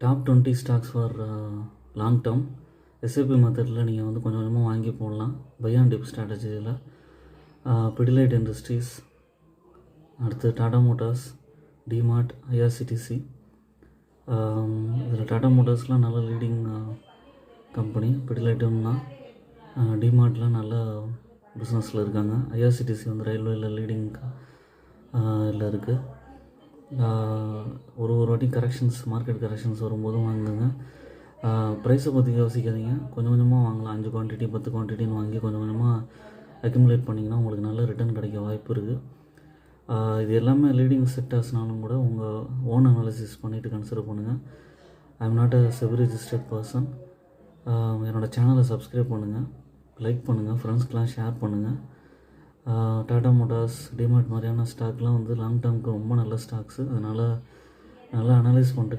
Top 20 stocks for long term. SIP மெத்தடில் நீங்கள் வந்து கொஞ்சம் கொஞ்சமாக வாங்கி போடலாம். பை அண்ட் டிப் ஸ்ட்ராட்டஜியில் பிடிலைட் இண்டஸ்ட்ரீஸ், அடுத்து டாடா மோட்டார்ஸ், டிமார்ட், ஐஆர்சிடிசி. இதில் டாடா மோட்டார்ஸ்லாம் நல்ல லீடிங் கம்பெனி. பிடிலைட்டுன்னா டிமார்ட்லாம் நல்ல பிஸ்னஸில் இருக்காங்க. ஐஆர்சிடிசி வந்து ரயில்வேயில் லீடிங் இதில் இருக்குது. ஒரு வாட்டி மார்க்கெட் கரெக்ஷன்ஸ் வரும்போதும் வாங்குங்க. ப்ரைஸை பற்றி யோசிக்காதீங்க. கொஞ்சம் கொஞ்சமாக வாங்கலாம். 5 குவான்டிட்டி 10 குவான்டிட்டின்னு வாங்கி கொஞ்சம் கொஞ்சமாக அக்யூமுலேட் பண்ணிங்கன்னா உங்களுக்கு நல்ல ரிட்டர்ன் கிடைக்க வாய்ப்பு இருக்குது. இது எல்லாமே லீடிங் செக்டர்ஸ்னாலும் கூட உங்கள் ஓன் அனாலிசிஸ் பண்ணிவிட்டு கன்சிடர் பண்ணுங்கள். I am not a SEBI registered person. என்னோடய சேனலை சப்ஸ்கிரைப் பண்ணுங்கள், லைக் பண்ணுங்கள், ஃப்ரெண்ட்ஸ்க்கெலாம் ஷேர் பண்ணுங்கள். டாடா மோட்டார்ஸ், டிமார்ட் மாதிரியான ஸ்டாக்லாம் வந்து லாங் டேர்முக்கு ரொம்ப நல்ல ஸ்டாக்ஸு. அதனால் நல்லா அனலைஸ் பண்ணிட்டு